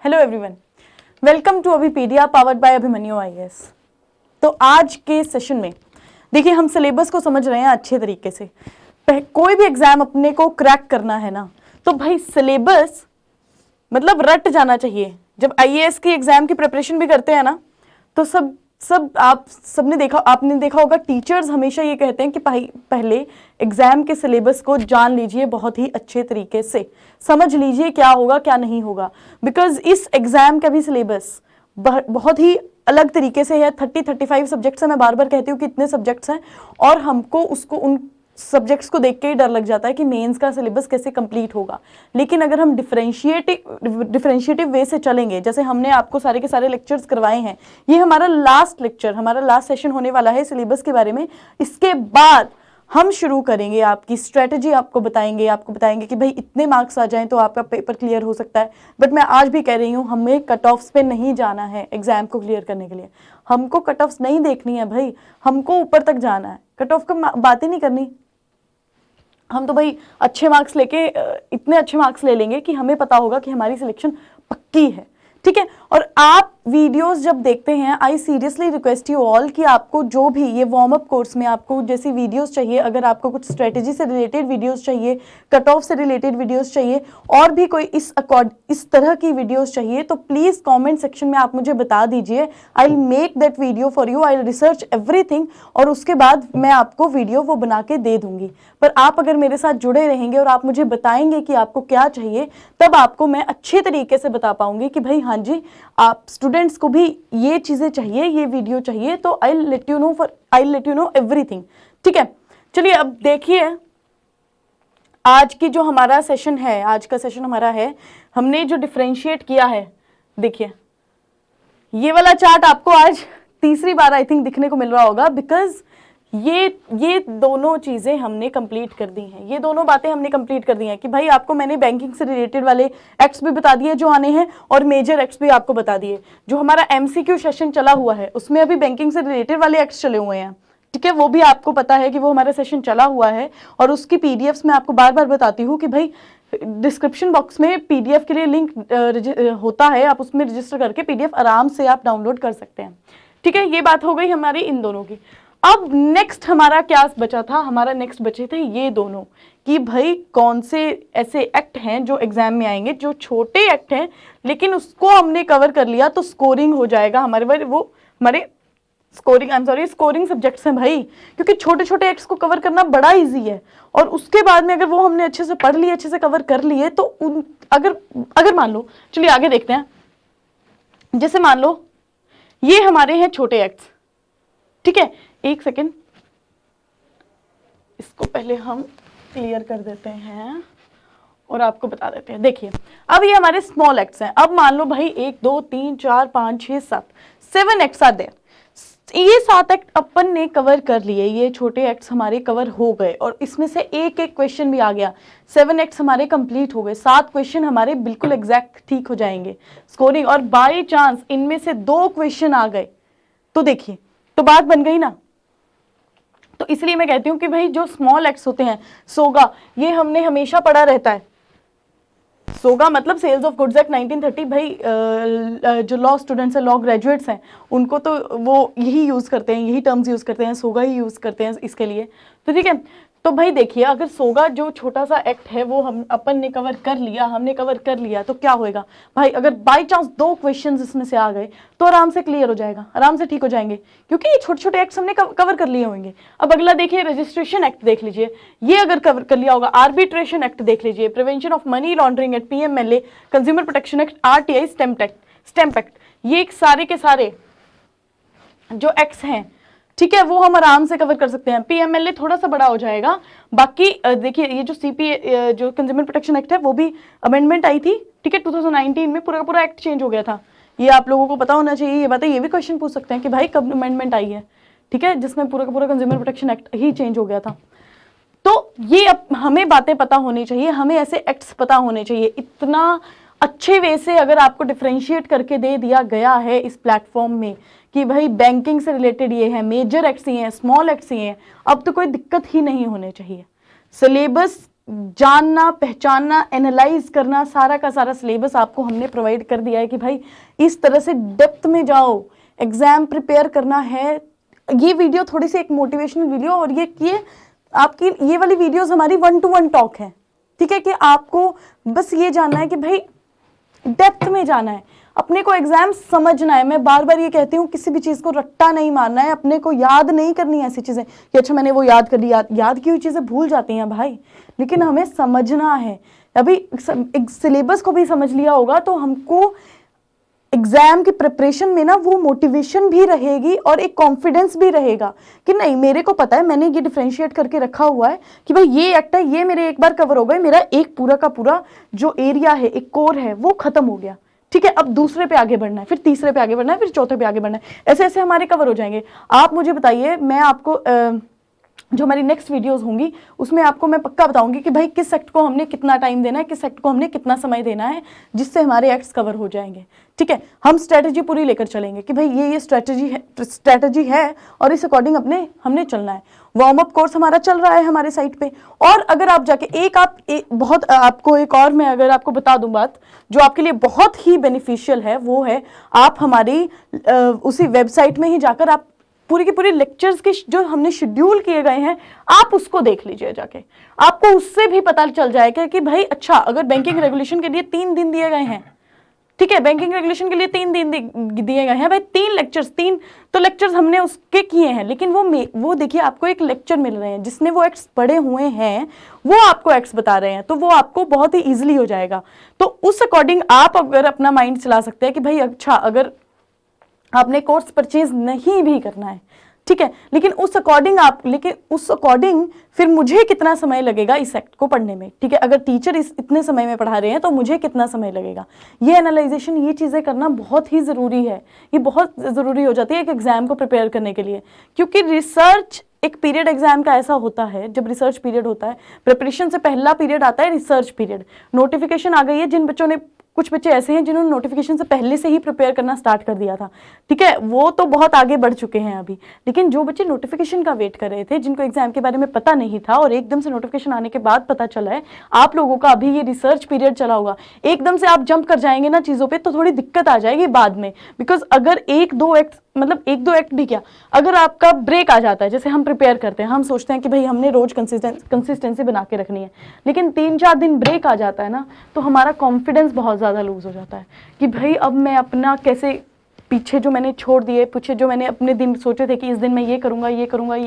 Hello everyone, welcome to Abhipedia powered by Abhimanyu IAS. तो आज के सेशन में देखिए हम सिलेबस को समझ रहे हैं अच्छे तरीके से। कोई भी एग्जाम अपने को क्रैक करना है ना, तो भाई सिलेबस मतलब रट जाना चाहिए। जब आईएएस की एग्जाम की प्रिपरेशन भी करते हैं ना, तो आपने देखा होगा, टीचर्स हमेशा ये कहते हैं कि पहले एग्जाम के सिलेबस को जान लीजिए, बहुत ही अच्छे तरीके से समझ लीजिए क्या होगा क्या नहीं होगा। बिकॉज इस एग्जाम का भी सिलेबस बहुत ही अलग तरीके से है। 30-35 सब्जेक्ट्स हैं, मैं बार बार कहती हूँ कि इतने सब्जेक्ट्स हैं, और हमको उन सब्जेक्ट्स को देख के ही डर लग जाता है कि मेंस का सिलेबस कैसे कंप्लीट होगा। लेकिन अगर हम डिफरेंशिएटिव वे से चलेंगे, जैसे हमने आपको सारे के सारे लेक्चर्स करवाए हैं, ये हमारा लास्ट लेक्चर, हमारा लास्ट सेशन होने वाला है सिलेबस के बारे में। इसके बाद हम शुरू करेंगे आपकी स्ट्रेटजी, आपको बताएंगे कि भाई इतने मार्क्स आ जाएं तो आपका पेपर क्लियर हो सकता है। बट मैं आज भी कह रही हूँ, हमें कट ऑफ्स पे नहीं जाना है एग्जाम को क्लियर करने के लिए। हमको कट ऑफ्स नहीं देखनी है भाई, हमको ऊपर तक जाना है। कट ऑफ का बात ही नहीं करनी। हम तो भाई अच्छे मार्क्स लेके इतने अच्छे मार्क्स ले लेंगे कि हमें पता होगा कि हमारी सिलेक्शन पक्की है, ठीक है। और आप वीडियोस जब देखते हैं, I seriously request you all कि आपको जो भी ये वार्म अप कोर्स में आपको जैसी वीडियोस चाहिए, अगर आपको कुछ स्ट्रेटेजी से रिलेटेड वीडियोस चाहिए, कट ऑफ से रिलेटेड वीडियोस चाहिए, और भी कोई इस तरह की वीडियोस चाहिए, तो प्लीज कमेंट सेक्शन में आप मुझे बता दीजिए। I will make that video for you, I will research everything, और उसके बाद मैं आपको वीडियो वो बना के दे दूंगी। पर आप अगर मेरे साथ जुड़े रहेंगे और आप मुझे बताएंगे कि आपको क्या चाहिए, तब आपको मैं अच्छे तरीके से बता पाऊंगी कि भाई हाँ जी, आप स्टूडेंट्स को भी ये चीजें चाहिए, ये वीडियो चाहिए, तो I let you know everything, ठीक है। चलिए अब देखिए आज की जो हमारा सेशन है, आज का सेशन हमारा है, हमने जो डिफरेंशिएट किया है, देखिए ये वाला चार्ट आपको आज तीसरी बार आई थिंक दिखने को मिल रहा होगा। बिकॉज ये दोनों चीजें हमने कंप्लीट कर दी हैं, ये दोनों बातें हमने कंप्लीट कर दी हैं कि भाई आपको मैंने बैंकिंग से रिलेटेड वाले एक्ट्स भी बता दिए जो आने हैं, और मेजर एक्ट्स भी आपको बता दिए। जो हमारा एमसीक्यू सेशन चला हुआ है उसमें अभी बैंकिंग से रिलेटेड वाले एक्ट्स चले हुए हैं, ठीक है। वो भी आपको पता है कि वो हमारा सेशन चला हुआ है, और उसकी पीडीएफ्स मैं आपको बार बार बताती हूँ कि भाई डिस्क्रिप्शन बॉक्स में पीडीएफ के लिए लिंक होता है, आप उसमें रजिस्टर करके पीडीएफ आराम से आप डाउनलोड कर सकते हैं, ठीक है। ये बात हो गई हमारी इन दोनों की। अब नेक्स्ट हमारा क्या बचा था, हमारा नेक्स्ट बचे थे ये दोनों, कि भाई कौन से ऐसे एक्ट हैं जो एग्जाम में आएंगे, जो छोटे एक्ट हैं, लेकिन उसको हमने कवर कर लिया तो स्कोरिंग हो जाएगा हमारे स्कोरिंग सब्जेक्ट्स हैं भाई। क्योंकि छोटे छोटे एक्ट्स को कवर करना बड़ा इजी है, और उसके बाद में अगर वो हमने अच्छे से पढ़ लिए, अच्छे से कवर कर लिए, तो अगर मान लो, चलिए आगे देखते हैं। जैसे मान लो ये हमारे हैं छोटे एक्ट्स, ठीक है। एक सेकेंड, इसको पहले हम क्लियर कर देते हैं और आपको बता देते हैं। देखिए अब ये हमारे स्मॉल एक्ट्स हैं। अब मान लो भाई 1 2 3 4 5 6 7 एक्ट्स आते हैं। ये 7 एक्ट अपन ने कवर कर लिए, ये छोटे एक्ट्स हमारे कवर हो गए, और इसमें से एक क्वेश्चन भी आ गया। 7 एक्ट्स हमारे कंप्लीट हो गए, 7 क्वेश्चन हमारे बिल्कुल एग्जैक्ट ठीक हो जाएंगे स्कोरिंग। और बाई चांस इनमें से 2 क्वेश्चन आ गए, तो देखिए तो बात बन गई ना। तो इसलिए मैं कहती हूं कि भाई जो स्मॉल एक्ट्स होते हैं, सोगा, ये हमने हमेशा पढ़ा रहता है। सोगा मतलब सेल्स ऑफ गुड्स एक्ट 1930। भाई जो लॉ स्टूडेंट्स हैं, लॉ ग्रेजुएट्स हैं, उनको तो वो यही यूज करते हैं, यही टर्म्स यूज करते हैं, सोगा ही यूज करते हैं इसके लिए, तो ठीक है। तो भाई देखिए अगर सोगा जो छोटा सा एक्ट है वो अपन ने कवर कर लिया, हमने कवर कर लिया, तो क्या होएगा भाई, अगर बाई चांस 2 क्वेश्चंस इसमें से आ गए तो आराम से क्लियर हो जाएगा, आराम से ठीक हो जाएंगे, क्योंकि ये छोटे छोटे एक्ट्स हमने कवर कर लिए होंगे। अब अगला देखिए रजिस्ट्रेशन एक्ट देख लीजिए, ये अगर कवर कर लिया होगा। आर्बिट्रेशन एक्ट देख लीजिए, prevention of money laundering act, PMLA, consumer protection act, RTI, stamp act, ये सारे के सारे जो एक्ट्स हैं, ठीक है, वो हम आराम से कवर कर सकते हैं। पीएमएलए थोड़ा सा बड़ा हो जाएगा। बाकी देखिए ये जो सीपीए जो कंज्यूमर प्रोटेक्शन एक्ट है, वो भी अमेंडमेंट आई थी, ठीक है, 2019 में पूरा पूरा एक्ट चेंज हो गया था। ये आप लोगों को पता होना चाहिए, ये बातें, ये भी क्वेश्चन पूछ सकते हैं कि भाई कब अमेंडमेंट आई है, ठीक है, जिसमें पूरा का पूरा कंज्यूमर प्रोटेक्शन एक्ट ही चेंज हो गया था। तो ये अब हमें बातें पता होनी चाहिए, हमें ऐसे एक्ट्स पता होने चाहिए। इतना अच्छे वे से अगर आपको डिफरेंशिएट करके दे दिया गया है इस प्लेटफॉर्म में कि भाई बैंकिंग से रिलेटेड ये है, मेजर एक्ट्स ये हैं, स्मॉल एक्ट्स ये हैं, अब तो कोई दिक्कत ही नहीं होने चाहिए। सिलेबस जानना, पहचानना, एनालाइज करना, सारा का सारा सिलेबस आपको हमने प्रोवाइड कर दिया है कि भाई इस तरह से डेप्थ में जाओ, एग्जाम प्रिपेयर करना है। ये वीडियो थोड़ी सी एक मोटिवेशनल वीडियो, और ये आपकी ये वाली वीडियोस हमारी 1-to-1 टॉक है, ठीक है, कि आपको बस ये जानना है कि भाई डेप्थ में जाना है, अपने को एग्जाम समझना है। मैं बार बार ये कहती हूँ, किसी भी चीज को रट्टा नहीं मारना है, अपने को याद नहीं करनी है ऐसी चीजें कि अच्छा मैंने वो याद कर लिया। याद की हुई चीजें भूल जाती हैं भाई, लेकिन हमें समझना है। अभी सिलेबस को भी समझ लिया होगा तो हमको एग्जाम की प्रिपरेशन में ना वो मोटिवेशन भी रहेगी और एक कॉन्फिडेंस भी रहेगा कि नहीं, मेरे को पता है, मैंने ये डिफरेंशिएट करके रखा हुआ है कि भाई ये एक्ट है, ये मेरे एक बार कवर हो गए, मेरा एक पूरा का पूरा जो एरिया है, एक कोर है, वो खत्म हो गया, ठीक है। अब दूसरे पे आगे बढ़ना है, फिर तीसरे पे आगे बढ़ना है, फिर चौथे पे आगे बढ़ना है, ऐसे ऐसे हमारे कवर हो जाएंगे। आप मुझे बताइए, मैं आपको जो हमारी नेक्स्ट वीडियोस होंगी उसमें आपको मैं पक्का बताऊंगी कि भाई किस एक्ट को हमने कितना टाइम देना है, किस एक्ट को हमने कितना समय देना है, जिससे हमारे एक्ट्स कवर हो जाएंगे, ठीक है। हम स्ट्रेटजी पूरी लेकर चलेंगे कि भाई ये स्ट्रेटजी है और इस अकॉर्डिंग हमने चलना है। वार्म अप कोर्स हमारा चल रहा है हमारे साइट पे। और अगर आप जाके आपको एक और मैं अगर आपको बता दूं बात जो आपके लिए बहुत ही बेनिफिशियल है, वो है आप हमारी उसी वेबसाइट में ही जाकर आप पूरी की पूरी लेक्चर्स के जो हमने शेड्यूल किए गए हैं आप उसको देख लीजिए जाके। आपको उससे भी पता चल जाएगा कि भाई अच्छा, अगर बैंकिंग रेगुलेशन के लिए 3 दिन दिए गए हैं, ठीक है, बैंकिंग रेगुलेशन के लिए 3 दिन दिए गए हैं भाई, 3 तो लेक्चर्स हमने उसके किए हैं, लेकिन वो देखिए आपको एक लेक्चर मिल रहे हैं जिसने वो एक्ट्स पढ़े हुए हैं, वो आपको एक्ट्स बता रहे हैं, तो वो आपको बहुत ही इजीली हो जाएगा। तो उस अकॉर्डिंग आप अगर अपना माइंड चला सकते हैं कि भाई अच्छा, अगर आपने कोर्स परचेज नहीं भी करना है, ठीक है, लेकिन उस अकॉर्डिंग फिर मुझे कितना समय लगेगा इस एक्ट को पढ़ने में, ठीक है। अगर टीचर इतने समय में पढ़ा रहे हैं तो मुझे कितना समय लगेगा, ये एनालाइजेशन, ये चीज़ें करना बहुत ही ज़रूरी है। ये बहुत ज़रूरी हो जाती है एक एग्जाम को प्रिपेयर करने के लिए, क्योंकि रिसर्च एक पीरियड एग्जाम का ऐसा होता है, जब रिसर्च पीरियड होता है, प्रिपरेशन से पहला पीरियड आता है रिसर्च पीरियड। नोटिफिकेशन आ गई है, जिन बच्चों ने, कुछ बच्चे ऐसे हैं जिन्होंने नोटिफिकेशन से पहले से ही प्रिपेयर करना स्टार्ट कर दिया था, ठीक है, वो तो बहुत आगे बढ़ चुके हैं अभी। लेकिन जो बच्चे नोटिफिकेशन का वेट कर रहे थे, जिनको एग्जाम के बारे में पता नहीं था और एकदम से नोटिफिकेशन आने के बाद पता चला है, आप लोगों का अभी ये रिसर्च पीरियड चला होगा, एकदम से आप जंप कर जाएंगे ना चीज़ों पे तो थोड़ी दिक्कत आ जाएगी बाद में। बिकॉज अगर एक दो एक्ट भी क्या, अगर आपका ब्रेक आ जाता है, जैसे हम प्रिपेयर करते हैं, हम सोचते हैं कि भाई हमने रोज कंसिस्टेंसी बना के रखनी है, लेकिन 3-4 दिन ब्रेक आ जाता है ना, तो हमारा कॉन्फिडेंस बहुत ज़्यादा लूज हो जाता है कि भाई अब मैं अपना कैसे, पीछे जो मैंने छोड़ दिए, पीछे जो मैंने अपने दिन सोचे थे कि इस दिन मैं ये करूँगा, ये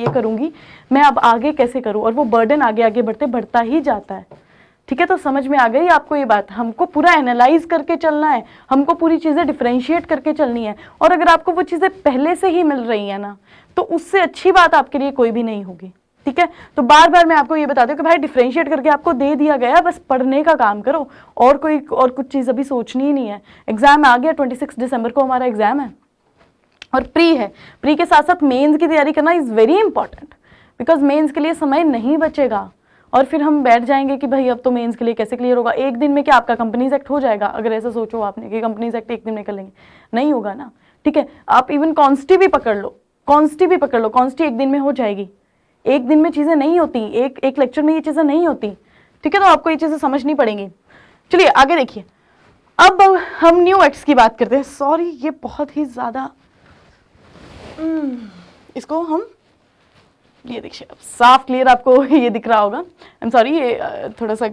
करूँगी, मैं अब आगे कैसे करूँ, और वो बर्डन आगे बढ़ता ही जाता है, ठीक है। तो समझ में आ गई आपको ये बात। हमको पूरा एनालाइज करके चलना है, हमको पूरी चीज़ें डिफरेंशिएट करके चलनी है, और अगर आपको वो चीज़ें पहले से ही मिल रही है ना, तो उससे अच्छी बात आपके लिए कोई भी नहीं होगी, ठीक है। तो बार बार मैं आपको ये बताती हूँ कि भाई डिफरेंशिएट करके आपको दे दिया गया, बस पढ़ने का काम करो, और कुछ चीज़ अभी सोचनी ही नहीं है। एग्जाम आ गया, 26 दिसंबर को हमारा एग्जाम है और प्री है। प्री के साथ साथ मेंस की तैयारी करना is very important, because mains के लिए समय नहीं बचेगा और फिर हम बैठ जाएंगे कि भाई अब तो मेंस के लिए कैसे क्लियर होगा। एक दिन में क्या आपका कंपनीज एक्ट हो जाएगा? अगर ऐसा सोचो आपने कि कंपनीज एक्ट एक दिन में कर लेंगे, नहीं होगा ना, ठीक है। आप इवन कॉन्स्टी भी पकड़ लो, कॉन्स्टी एक दिन में हो जाएगी। एक दिन में चीज़ें नहीं होती, एक लेक्चर में ये चीज़ें नहीं होती, ठीक है। तो आपको ये चीज़ें समझनी पड़ेंगी। चलिए आगे देखिए, अब हम न्यू एक्ट्स की बात करते हैं। सॉरी, ये बहुत ही ज़्यादा इसको हम, ये देखिए अब साफ क्लियर आपको ये दिख रहा होगा। आई एम सॉरी, ये थोड़ा सा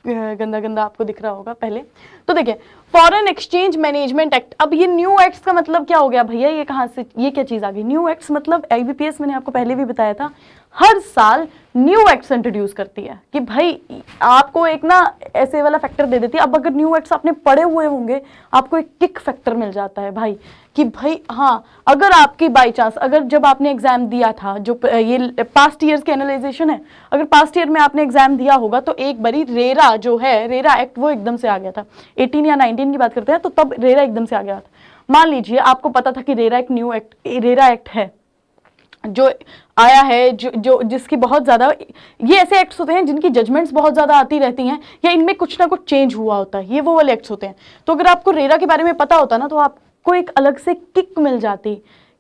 गंदा आपको दिख रहा होगा पहले। तो देखिए, फॉरेन एक्सचेंज मैनेजमेंट एक्ट। अब ये न्यू एक्ट्स का मतलब क्या हो गया भैया, ये कहाँ से, ये क्या चीज़ आ गई? न्यू एक्ट्स मतलब IBPS, मैंने आपको पहले भी बताया था, हर साल न्यू एक्ट्स इंट्रोड्यूस करती है कि भाई आपको एक ना ऐसे वाला फैक्टर दे देती है। अब अगर न्यू एक्ट्स आपने पढ़े हुए होंगे, आपको एक किक फैक्टर मिल जाता है भाई कि भाई हाँ, अगर आपकी बाई चांस, अगर जब आपने एग्जाम दिया था, जो ये पास्ट ईयर्स के एनालाइजेशन है, अगर पास्ट ईयर में आपने एग्जाम दिया होगा तो एक बारी रेरा जो है, रेरा एक्ट वो एकदम से आ गया था। 18 या 19 की बात करते हैं तो तब रेरा एकदम से आ गया था। मान लीजिए आपको पता था कि रेरा एक न्यू एक्ट, रेरा एक्ट है जो आया है, जो जिसकी बहुत ज़्यादा, ये ऐसे एक्ट्स होते हैं जिनकी जजमेंट्स बहुत ज़्यादा आती रहती हैं या इनमें कुछ ना कुछ चेंज हुआ होता है, ये वो वाले एक्ट्स होते हैं। तो अगर आपको रेरा के बारे में पता होता ना, तो आपको एक अलग से किक मिल जाती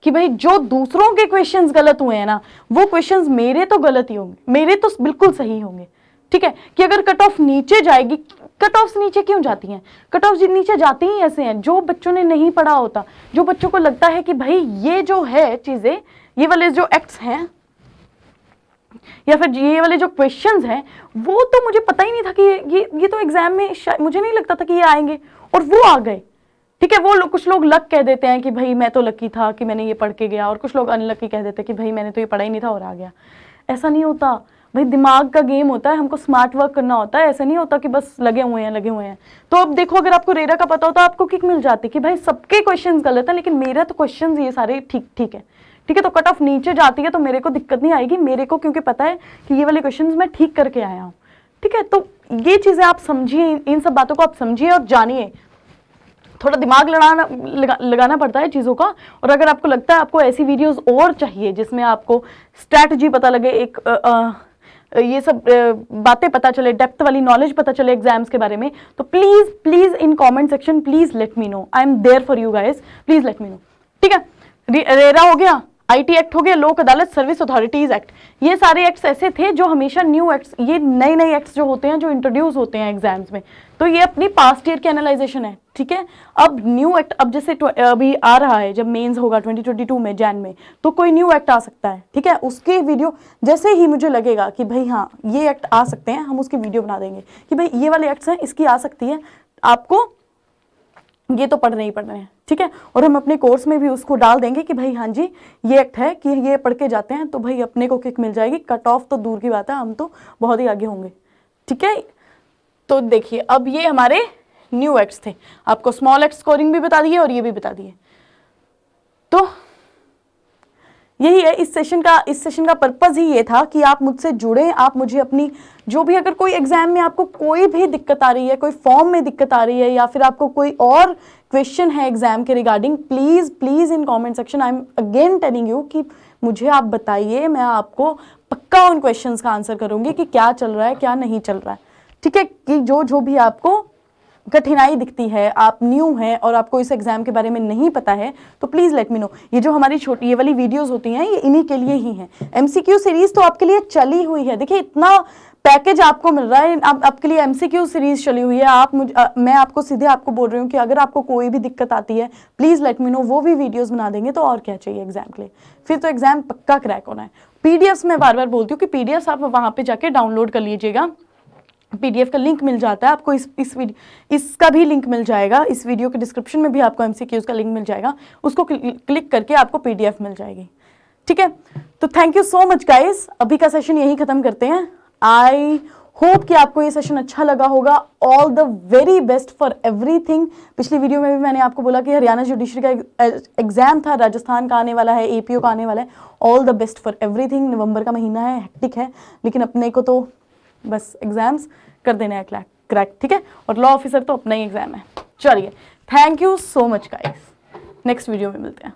कि भाई जो दूसरों के क्वेश्चंस गलत हुए हैं ना, वो क्वेश्चंस मेरे तो गलत ही होंगे, मेरे तो बिल्कुल सही होंगे, ठीक है, कि अगर कट ऑफ नीचे जाएगी, कट ऑफ नीचे क्यों जाती हैं? कट ऑफ नीचे जाती ही ऐसे हैं जो बच्चों ने नहीं पढ़ा होता, जो बच्चों को लगता है कि भाई ये जो है चीजें, ये वाले जो एक्ट्स हैं या फिर ये वाले जो क्वेश्चंस हैं, वो तो मुझे पता ही नहीं था कि ये तो एग्जाम में मुझे नहीं लगता था कि ये आएंगे, और वो आ गए। ठीक है, वो कुछ लोग लक कह देते हैं कि भाई मैं तो लकी था कि मैंने ये पढ़ के गया, और कुछ लोग अनलकी कह देते हैं कि भाई मैंने तो ये पढ़ा ही नहीं था और आ गया। ऐसा नहीं होता भाई, दिमाग का गेम होता है, हमको स्मार्ट वर्क करना होता है। ऐसा नहीं होता कि बस लगे हुए हैं। तो अब देखो, अगर आपको रेरा का पता होता आपको किक मिल जाती कि भाई सबके क्वेश्चंस गलत है, लेकिन मेरा तो क्वेश्चंस ये सारे ठीक है। ठीक है, तो कट ऑफ नीचे जाती है तो मेरे को दिक्कत नहीं आएगी, मेरे को क्योंकि पता है कि ये वाले क्वेश्चंस मैं ठीक करके आया हूँ। ठीक है, तो ये चीजें आप समझिए, इन सब बातों को आप समझिए और जानिए। थोड़ा दिमाग लगाना पड़ता है चीज़ों का। और अगर आपको लगता है आपको ऐसी वीडियोस और चाहिए जिसमें आपको स्ट्रैटेजी पता लगे, एक ये सब बातें पता चले, डेप्थ वाली नॉलेज पता चले एग्जाम्स के बारे में, तो please in comment section please let me know. I am there for you guys, please let me know. ठीक है, रेरा हो गया, आईटी एक्ट हो गया, लोक अदालत सर्विस अथॉरिटीज एक्ट, ये सारे एक्ट्स ऐसे थे जो हमेशा न्यू एक्ट्स, ये नए एक्ट्स जो होते हैं जो इंट्रोड्यूस होते हैं एग्जाम्स में, तो ये अपनी पास्ट ईयर की एनालाइजेशन है। ठीक है, अब न्यू एक्ट, अब जैसे अभी आ रहा है, जब मेंस होगा 2022 में जैन में, तो कोई न्यू एक्ट आ सकता है। ठीक है, उसके वीडियो जैसे ही मुझे लगेगा कि भाई हाँ ये एक्ट आ सकते हैं, हम उसकी वीडियो बना देंगे कि भाई ये वाले एक्ट्स हैं, इसकी आ सकती है, आपको ये तो पढ़ने ही पढ़ने हैं। ठीक है, और हम अपने कोर्स में भी उसको डाल देंगे कि भाई हाँ जी ये एक्ट है कि ये पढ़ के जाते हैं तो भाई अपने को किक मिल जाएगी। कट ऑफ तो दूर की बात है, हम तो बहुत ही आगे होंगे। ठीक है, तो देखिए अब ये हमारे न्यू एक्ट्स थे, आपको स्मॉल एक्ट स्कोरिंग भी बता दिए और ये भी बता दिए। तो यही है इस सेशन का पर्पस ही ये था कि आप मुझसे जुड़े, आप मुझे अपनी जो भी, अगर कोई एग्जाम में आपको कोई भी दिक्कत आ रही है, कोई फॉर्म में दिक्कत आ रही है, या फिर आपको कोई और क्वेश्चन है एग्जाम के regarding, please in comment section, I am again telling you कि मुझे आप बताइए, मैं आपको पक्का उन क्वेश्चंस का आंसर करूंगी कि क्या चल रहा है क्या नहीं चल रहा है। ठीक है, कि जो भी आपको कठिनाई दिखती है, आप न्यू हैं और आपको इस एग्जाम के बारे में नहीं पता है, तो प्लीज लेट मी नो। ये जो हमारी छोटी ये वाली वीडियोस होती हैं, ये इन्हीं के लिए ही हैं। एमसीक्यू सीरीज तो आपके लिए चली हुई है, देखिए इतना पैकेज आपको मिल रहा है, आपके लिए एमसीक्यू सीरीज चली हुई है। मैं आपको सीधे आपको बोल रही हूँ कि अगर आपको कोई भी दिक्कत आती है प्लीज लेट मी नो, वो भी वीडियोस बना देंगे, तो और क्या चाहिए एग्जाम के लिए। फिर तो एग्जाम पक्का क्रैक होना है। पीडीएफ मैं बार बार बोलती हूँ कि पीडीएफ आप वहां पे जाके डाउनलोड कर लीजिएगा, पीडीएफ का लिंक मिल जाता है आपको, इसका भी लिंक मिल जाएगा, इस वीडियो के डिस्क्रिप्शन में भी आपको एमसीक्यूज का लिंक मिल जाएगा, उसको क्लिक करके आपको पीडीएफ मिल जाएगी। ठीक है, तो thank you so much guys, अभी का सेशन यही खत्म करते हैं। आई होप कि आपको ये सेशन अच्छा लगा होगा। All the very best for everything. पिछली वीडियो में भी मैंने आपको बोला कि हरियाणा जुडिशरी का एग्जाम था, राजस्थान का आने वाला है, एपीओ का आने वाला है। All the best for everything. नवंबर का महीना है, हेक्टिक है, लेकिन अपने को तो बस एग्जाम्स कर देना है क्रैक। ठीक है, और लॉ ऑफिसर तो अपना ही एग्जाम है। चलिए, thank you so much guys, next video में मिलते हैं।